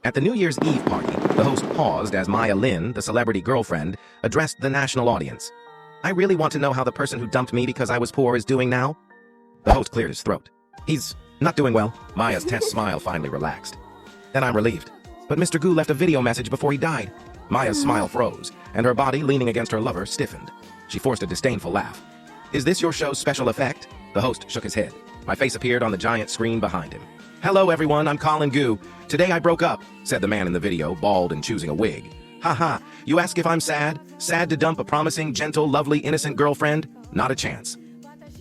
At the New Year's Eve party, the host paused as Maya Lin, the celebrity girlfriend, addressed the national audience. I really want to know how the person who dumped me because I was poor is doing now. The host cleared his throat. He's not doing well. Maya's tense smile finally relaxed. Then I'm relieved. But Mr. Gu left a video message before he died. Maya's smile froze, and her body, leaning against her lover, stiffened. She forced a disdainful laugh. Is this your show's special effect? The host shook his head. My face appeared on the giant screen behind him. Hello everyone, I'm Colin Gu. Today I broke up, said the man in the video, bald and choosing a wig. Haha, you ask if I'm sad? Sad to dump a promising, gentle, lovely, innocent girlfriend? Not a chance.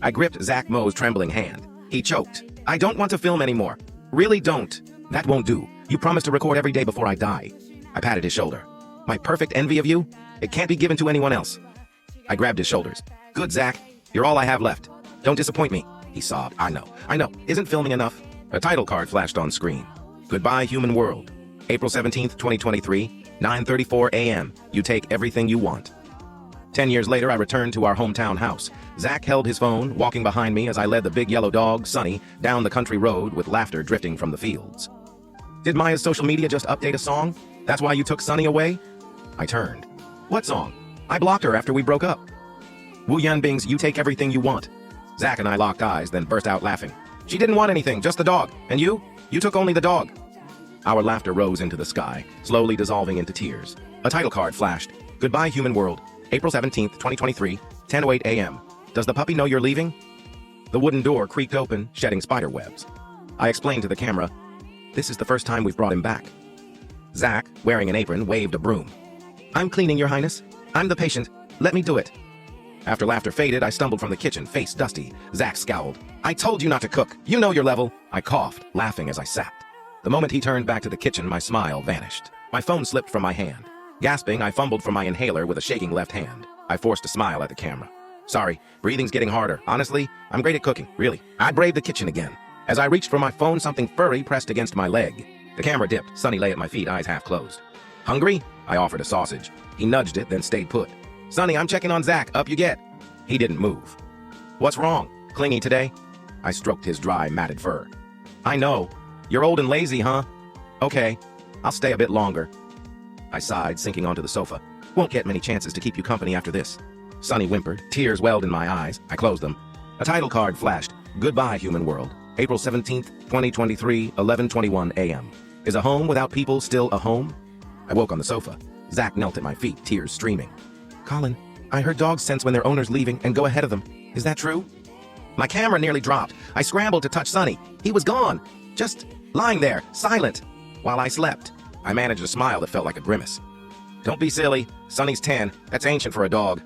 I gripped Zach Mo's trembling hand. He choked. I don't want to film anymore. Really don't. That won't do. You promised to record every day before I die. I patted his shoulder. My perfect envy of you? It can't be given to anyone else. I grabbed his shoulders. Good, Zach. You're all I have left. Don't disappoint me. He sobbed. I know. Isn't filming enough? A title card flashed on screen. Goodbye, human world. April 17th, 2023, 9:34 a.m. You take everything you want. 10 years later, I returned to our hometown house. Zach held his phone, walking behind me as I led the big yellow dog, Sunny, down the country road with laughter drifting from the fields. Did Maya's social media just update a song? That's why you took Sunny away? I turned. What song? I blocked her after we broke up. Wu Yanbing's You Take Everything You Want. Zach and I locked eyes, then burst out laughing. She didn't want anything, just the dog. And you? You took only the dog. Our laughter rose into the sky, slowly dissolving into tears. A title card flashed. Goodbye, human world. April 17th, 2023, 10:08 a.m. Does the puppy know you're leaving? The wooden door creaked open, shedding spider webs. I explained to the camera, this is the first time we've brought him back. Zach, wearing an apron, waved a broom. I'm cleaning, Your Highness. I'm the patient. Let me do it. After laughter faded, I stumbled from the kitchen, face dusty. Zach scowled. I told you not to cook. You know your level. I coughed, laughing as I sat. The moment he turned back to the kitchen, my smile vanished. My phone slipped from my hand. Gasping, I fumbled for my inhaler with a shaking left hand. I forced a smile at the camera. Sorry, breathing's getting harder. Honestly, I'm great at cooking, really. I braved the kitchen again. As I reached for my phone, something furry pressed against my leg. The camera dipped. Sunny lay at my feet, eyes half closed. Hungry? I offered a sausage. He nudged it, then stayed put. Sunny, I'm checking on Zach. Up you get. He didn't move. What's wrong? Clingy today? I stroked his dry, matted fur. I know. You're old and lazy, huh? Okay, I'll stay a bit longer. I sighed, sinking onto the sofa. Won't get many chances to keep you company after this. Sunny whimpered. Tears welled in my eyes. I closed them. A title card flashed. Goodbye, human world. April 17th, 2023, 11:21 a.m. Is a home without people still a home? I woke on the sofa. Zach knelt at my feet, tears streaming. Colin, I heard dogs sense when their owner's leaving and go ahead of them. Is that true? My camera nearly dropped. I scrambled to touch Sunny. He was gone. Just lying there, silent. While I slept, I managed a smile that felt like a grimace. Don't be silly. Sunny's 10. That's ancient for a dog.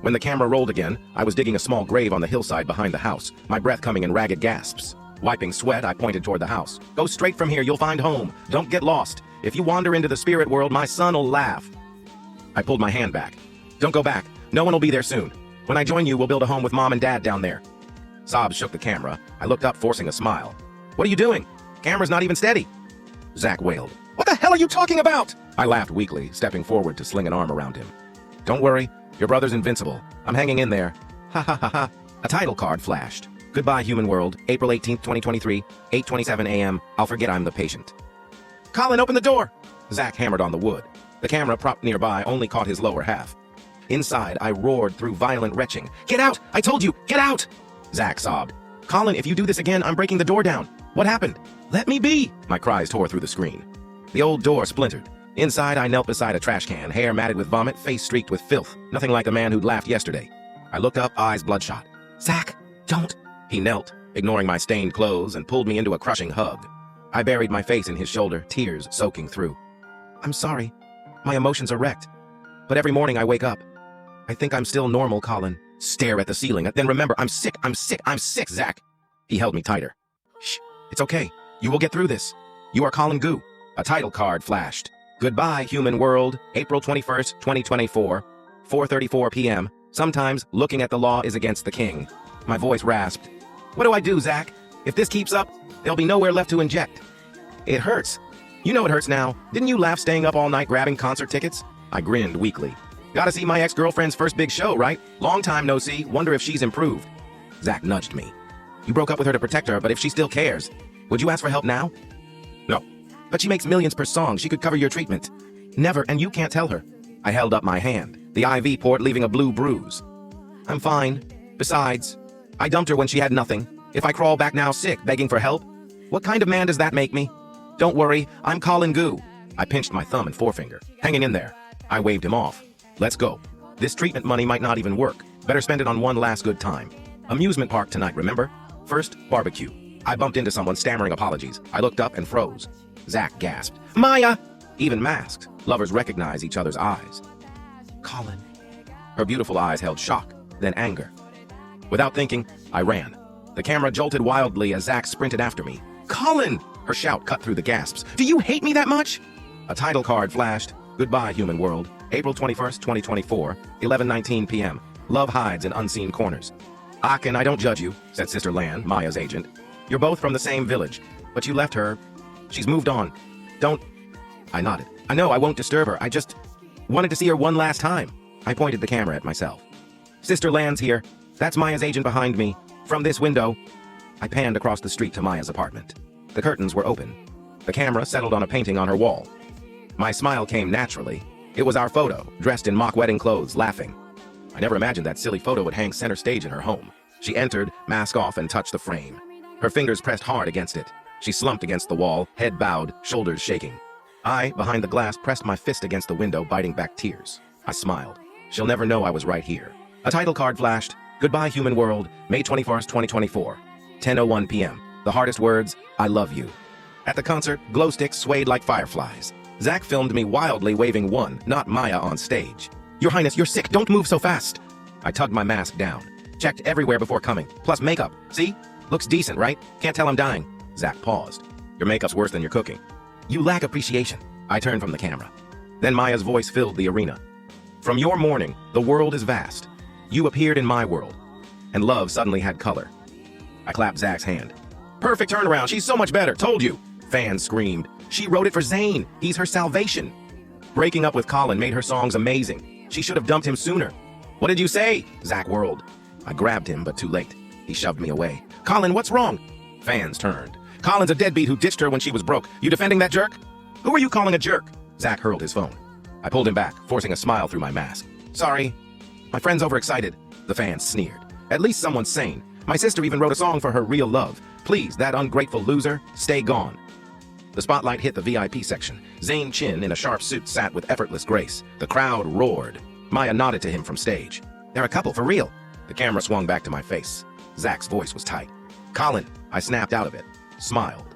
When the camera rolled again, I was digging a small grave on the hillside behind the house, my breath coming in ragged gasps. Wiping sweat, I pointed toward the house. Go straight from here, you'll find home. Don't get lost. If you wander into the spirit world, my son will laugh. I pulled my hand back. Don't go back. No one will be there soon. When I join you, we'll build a home with Mom and Dad down there. Sobs shook the camera. I looked up, forcing a smile. What are you doing? Camera's not even steady. Zach wailed. What the hell are you talking about? I laughed weakly, stepping forward to sling an arm around him. Don't worry. Your brother's invincible. I'm hanging in there. Ha ha ha ha. A title card flashed. Goodbye, human world. April 18th, 2023, 8:27 a.m. I'll forget I'm the patient. Colin, open the door! Zach hammered on the wood. The camera propped nearby only caught his lower half. Inside, I roared through violent retching. Get out! I told you! Get out! Zach sobbed. Colin, if you do this again, I'm breaking the door down. What happened? Let me be! My cries tore through the screen. The old door splintered. Inside, I knelt beside a trash can, hair matted with vomit, face streaked with filth. Nothing like a man who'd laughed yesterday. I looked up, eyes bloodshot. Zach, don't! He knelt, ignoring my stained clothes, and pulled me into a crushing hug. I buried my face in his shoulder, tears soaking through. I'm sorry. My emotions are wrecked. But every morning I wake up. I think I'm still normal, Colin. Stare at the ceiling, then remember, I'm sick, Zach. He held me tighter. Shh, it's okay. You will get through this. You are Colin Gu. A title card flashed. Goodbye, human world. April 21st, 2024, 4:34 p.m. Sometimes looking at the law is against the king. My voice rasped. What do I do, Zach? If this keeps up, there'll be nowhere left to inject. It hurts. You know it hurts now. Didn't you laugh staying up all night grabbing concert tickets? I grinned weakly. Gotta see my ex-girlfriend's first big show, right? Long time no see. Wonder if she's improved. Zach nudged me. You broke up with her to protect her, but if she still cares, would you ask for help now? No. But she makes millions per song. She could cover your treatment. Never, and you can't tell her. I held up my hand, the IV port leaving a blue bruise. I'm fine. Besides, I dumped her when she had nothing. If I crawl back now sick, begging for help, what kind of man does that make me? Don't worry, I'm Colin Goo. I pinched my thumb and forefinger, hanging in there. I waved him off. Let's go. This treatment money might not even work. Better spend it on one last good time. Amusement park tonight, remember? First, barbecue. I bumped into someone stammering apologies. I looked up and froze. Zach gasped. Maya! Even masked, lovers recognize each other's eyes. Colin. Her beautiful eyes held shock, then anger. Without thinking, I ran. The camera jolted wildly as Zach sprinted after me. Colin! Her shout cut through the gasps. Do you hate me that much? A title card flashed. Goodbye, human world. April 21st, 2024, 11:19 p.m. Love hides in unseen corners. Akin, I don't judge you, said Sister Lan, Maya's agent. You're both from the same village, but you left her. She's moved on. Don't... I nodded. I know I won't disturb her. I just wanted to see her one last time. I pointed the camera at myself. Sister Lan's here. That's Maya's agent behind me. From this window. I panned across the street to Maya's apartment. The curtains were open. The camera settled on a painting on her wall. My smile came naturally. It was our photo, dressed in mock wedding clothes, laughing. I never imagined that silly photo would hang center stage in her home. She entered, mask off, and touched the frame. Her fingers pressed hard against it. She slumped against the wall, head bowed, shoulders shaking. I, behind the glass, pressed my fist against the window, biting back tears. I smiled. She'll never know I was right here. A title card flashed. Goodbye, human world, May 21st, 2024. 10:01 p.m. The hardest words, I love you. At the concert, glow sticks swayed like fireflies. Zach filmed me wildly waving one, not Maya, on stage. Your Highness, you're sick. Don't move so fast. I tugged my mask down. Checked everywhere before coming. Plus makeup. See? Looks decent, right? Can't tell I'm dying. Zach paused. Your makeup's worse than your cooking. You lack appreciation. I turned from the camera. Then Maya's voice filled the arena. From your morning, the world is vast. You appeared in my world. And love suddenly had color. I clapped Zach's hand. Perfect turnaround. She's so much better. Told you. Fans screamed. She wrote it for Zayn. He's her salvation. Breaking up with Colin made her songs amazing. She should have dumped him sooner. What did you say? Zach whirled. I grabbed him, but too late. He shoved me away. Colin, what's wrong? Fans turned. Colin's a deadbeat who ditched her when she was broke. You defending that jerk? Who are you calling a jerk? Zach hurled his phone. I pulled him back, forcing a smile through my mask. Sorry. My friend's overexcited. The fans sneered. At least someone's sane. My sister even wrote a song for her real love. Please, that ungrateful loser, stay gone. The spotlight hit the VIP section. Zayn Chin in a sharp suit sat with effortless grace. The crowd roared. Maya nodded to him from stage. They're a couple for real. The camera swung back to my face. Zach's voice was tight. Colin, I snapped out of it. Smiled.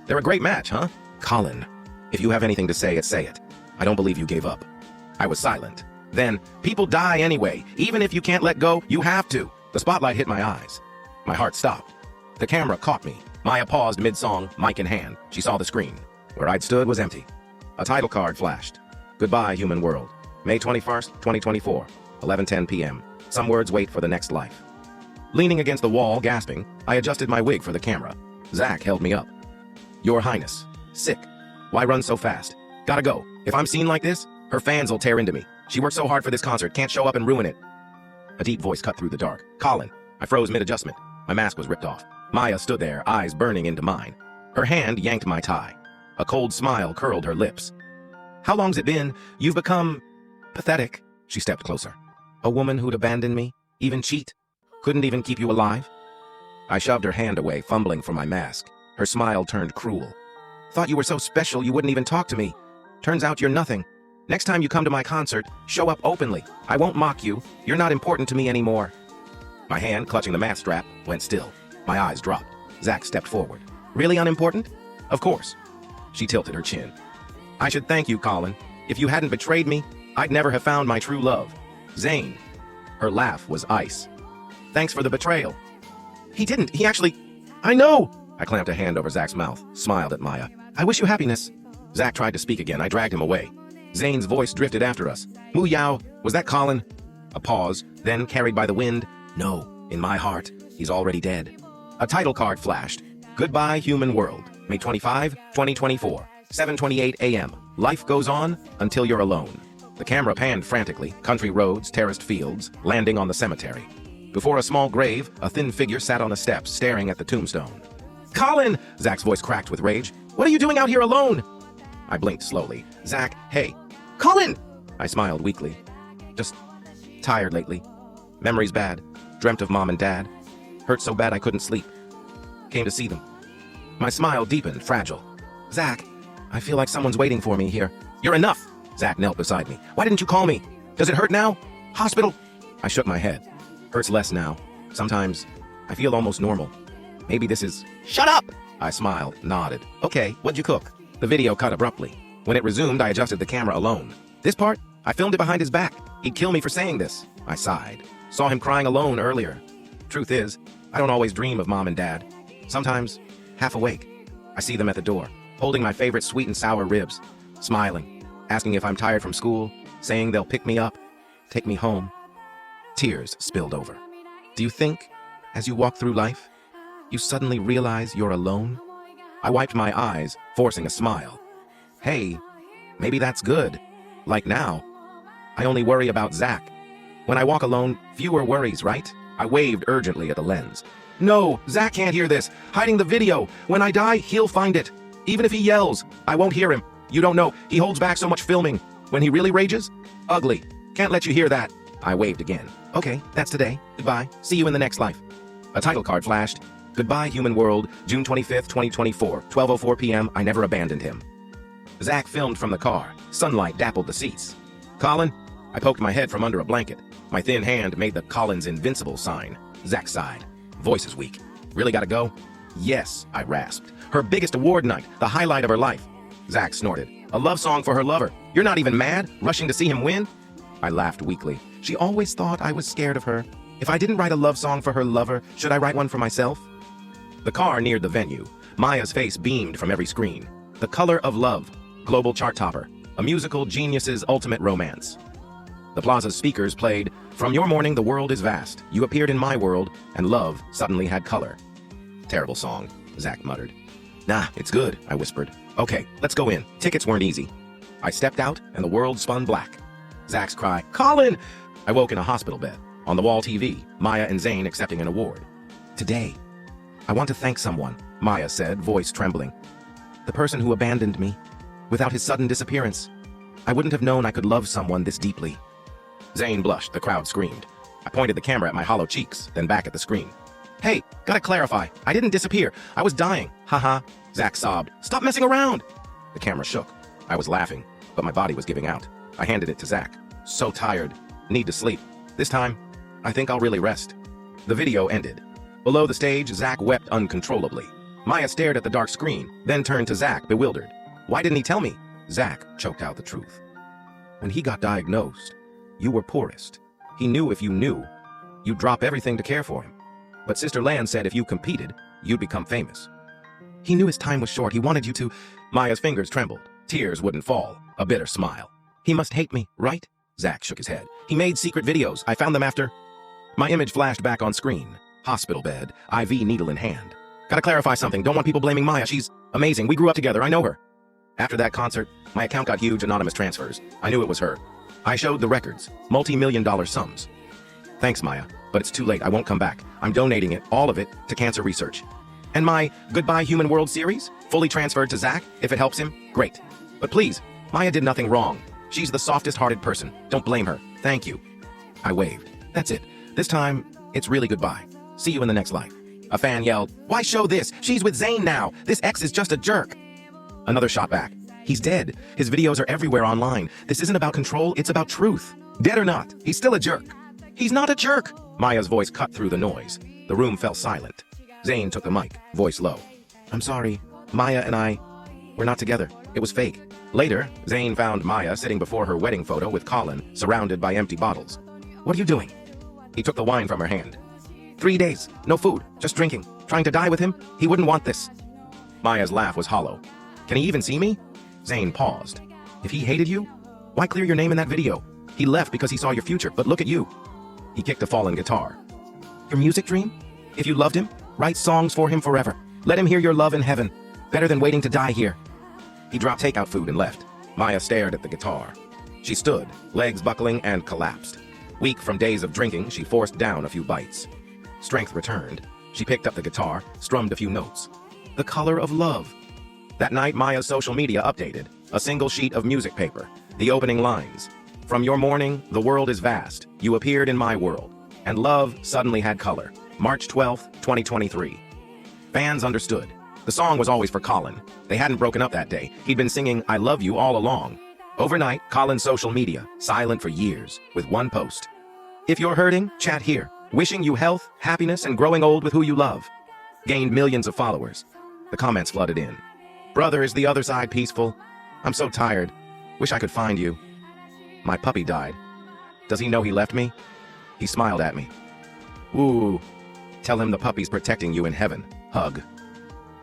They're a great match, huh? Colin, if you have anything to say it. I don't believe you gave up. I was silent. Then, people die anyway. Even if you can't let go, you have to. The spotlight hit my eyes. My heart stopped. The camera caught me. Maya paused mid-song, mic in hand. She saw the screen. Where I'd stood was empty. A title card flashed. Goodbye, human world. May 21st, 2024, 11:10 p.m. Some words wait for the next life. Leaning against the wall, gasping, I adjusted my wig for the camera. Zach held me up. Your Highness. Sick. Why run so fast? Gotta go. If I'm seen like this, her fans will tear into me. She worked so hard for this concert, can't show up and ruin it. A deep voice cut through the dark. Colin. I froze mid-adjustment. My mask was ripped off. Maya stood there, eyes burning into mine. Her hand yanked my tie. A cold smile curled her lips. How long's it been? You've become... pathetic. She stepped closer. A woman who'd abandon me, even cheat, couldn't even keep you alive? I shoved her hand away, fumbling for my mask. Her smile turned cruel. Thought you were so special you wouldn't even talk to me. Turns out you're nothing. Next time you come to my concert, show up openly. I won't mock you. You're not important to me anymore. My hand, clutching the mask strap, went still. My eyes dropped. Zach stepped forward. Really unimportant? Of course. She tilted her chin. I should thank you, Colin. If you hadn't betrayed me, I'd never have found my true love. Zayn. Her laugh was ice. Thanks for the betrayal. He didn't. He actually... I know! I clamped a hand over Zach's mouth, smiled at Maya. I wish you happiness. Zach tried to speak again. I dragged him away. Zayn's voice drifted after us. Moo Yao, was that Colin? A pause, then carried by the wind. No, in my heart, he's already dead. A title card flashed. Goodbye, human world. May 25, 2024, 7:28 a.m. Life goes on until you're alone. The camera panned frantically, country roads, terraced fields, landing on the cemetery. Before a small grave, a thin figure sat on the steps, staring at the tombstone. Colin! Zach's voice cracked with rage. What are you doing out here alone? I blinked slowly. Zach, hey. Colin! I smiled weakly. Just tired lately. Memories bad. Dreamt of mom and dad. Hurt so bad I couldn't sleep. Came to see them. My smile deepened, fragile. Zach, I feel like someone's waiting for me here. You're enough! Zach knelt beside me. Why didn't you call me? Does it hurt now? Hospital? I shook my head. Hurts less now. Sometimes I feel almost normal. Maybe this is... Shut up! I smiled, nodded. Okay, what'd you cook? The video cut abruptly. When it resumed, I adjusted the camera alone. This part, I filmed it behind his back. He'd kill me for saying this. I sighed. Saw him crying alone earlier. Truth is, I don't always dream of mom and dad. Sometimes, half awake, I see them at the door, holding my favorite sweet and sour ribs, smiling, asking if I'm tired from school, saying they'll pick me up, take me home. Tears spilled over. Do you think, as you walk through life, you suddenly realize you're alone? I wiped my eyes, forcing a smile. Hey, maybe that's good. Like now, I only worry about Zach. When I walk alone, fewer worries, right? I waved urgently at the lens. No, Zach can't hear this. Hiding the video. When I die, he'll find it. Even if he yells, I won't hear him. You don't know, he holds back so much filming. When he really rages? Ugly. Can't let you hear that. I waved again. Okay, that's today. Goodbye. See you in the next life. A title card flashed. Goodbye, human world. June 25th, 2024. 12:04 p.m. I never abandoned him. Zach filmed from the car. Sunlight dappled the seats. Colin? I poked my head from under a blanket. My thin hand made the Colin's invincible sign. Zach sighed. Voice is weak. Really gotta go? Yes, I rasped. Her biggest award night, the highlight of her life. Zach snorted. A love song for her lover. You're not even mad, rushing to see him win? I laughed weakly. She always thought I was scared of her. If I didn't write a love song for her lover, should I write one for myself? The car neared the venue. Maya's face beamed from every screen. The Color of Love, global chart topper, a musical genius's ultimate romance. The plaza's speakers played, From your morning the world is vast. You appeared in my world, and love suddenly had color. Terrible song, Zach muttered. Nah, it's good, I whispered. Okay, let's go in. Tickets weren't easy. I stepped out, and the world spun black. Zach's cry, Colin! I woke in a hospital bed. On the wall TV, Maya and Zane accepting an award. Today, I want to thank someone, Maya said, voice trembling. The person who abandoned me. Without his sudden disappearance, I wouldn't have known I could love someone this deeply. Zane blushed, the crowd screamed. I pointed the camera at my hollow cheeks, then back at the screen. Hey, gotta clarify, I didn't disappear. I was dying. Haha. Zach sobbed. Stop messing around! The camera shook. I was laughing, but my body was giving out. I handed it to Zach. So tired. Need to sleep. This time, I think I'll really rest. The video ended. Below the stage, Zach wept uncontrollably. Maya stared at the dark screen, then turned to Zach, bewildered. Why didn't he tell me? Zach choked out the truth. When he got diagnosed, you were poorest. He knew if you knew, you'd drop everything to care for him. But Sister Lan said if you competed, you'd become famous. He knew his time was short. He wanted you to... Maya's fingers trembled. Tears wouldn't fall. A bitter smile. He must hate me, right? Zach shook his head. He made secret videos. I found them after... My image flashed back on screen. Hospital bed, IV needle in hand. Gotta clarify something. Don't want people blaming Maya. She's amazing. We grew up together. I know her. After that concert, my account got huge anonymous transfers. I knew it was her. I showed the records. Multi-million-dollar sums. Thanks, Maya. But it's too late. I won't come back. I'm donating it, all of it, to cancer research. And my Goodbye Human World series? Fully transferred to Zach, if it helps him? Great. But please, Maya did nothing wrong. She's the softest-hearted person. Don't blame her. Thank you. I waved. That's it. This time, it's really goodbye. See you in the next life. A fan yelled, Why show this? She's with Zane now. This ex is just a jerk. Another shot back. He's dead. His videos are everywhere online. This isn't about control, it's about truth. Dead or not, he's still a jerk. He's not a jerk. Maya's voice cut through the noise. The room fell silent. Zane took the mic, voice low. I'm sorry. Maya and we're not together. It was fake. Later, Zane found Maya sitting before her wedding photo with Colin, surrounded by empty bottles. What are you doing? He took the wine from her hand. 3 days. No food. Just drinking. Trying to die with him? He wouldn't want this. Maya's laugh was hollow. Can he even see me? Zane paused. If he hated you, why clear your name in that video? He left because he saw your future, but look at you. He kicked a fallen guitar. Your music dream? If you loved him, write songs for him forever. Let him hear your love in heaven. Better than waiting to die here. He dropped takeout food and left. Maya stared at the guitar. She stood, legs buckling, and collapsed. Weak from days of drinking, she forced down a few bites. Strength returned. She picked up the guitar, strummed a few notes. The Color of Love. That night, Maya's social media updated. A single sheet of music paper. The opening lines. From your morning, the world is vast. You appeared in my world. And love suddenly had color. March 12th, 2023. Fans understood. The song was always for Colin. They hadn't broken up that day. He'd been singing I Love You all along. Overnight, Colin's social media, silent for years, with one post. If you're hurting, chat here. Wishing you health, happiness, and growing old with who you love. Gained millions of followers. The comments flooded in. Brother, is the other side peaceful? I'm so tired. Wish I could find you. My puppy died. Does he know he left me? He smiled at me. Ooh. Tell him the puppy's protecting you in heaven. Hug.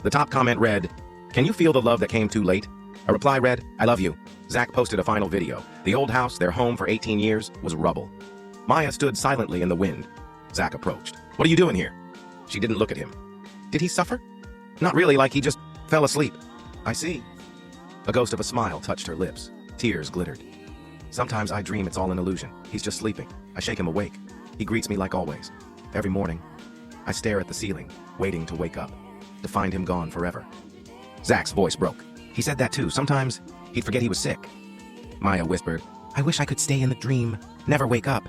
The top comment read, can you feel the love that came too late? A reply read, I love you. Zach posted a final video. The old house, their home for 18 years, was rubble. Maya stood silently in the wind. Zach approached. What are you doing here? She didn't look at him. Did he suffer? Not really, like he just fell asleep. I see. A ghost of a smile touched her lips. Tears glittered. Sometimes I dream it's all an illusion. He's just sleeping. I shake him awake. He greets me like always. Every morning, I stare at the ceiling, waiting to wake up, to find him gone forever. Zach's voice broke. He said that too. Sometimes he'd forget he was sick. Maya whispered, I wish I could stay in the dream, never wake up.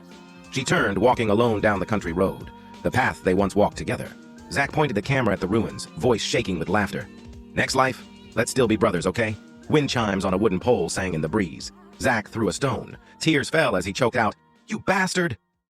She turned, walking alone down the country road, the path they once walked together. Zach pointed the camera at the ruins, voice shaking with laughter. Next life, let's still be brothers, okay? Wind chimes on a wooden pole sang in the breeze. Zach threw a stone. Tears fell as he choked out, You bastard!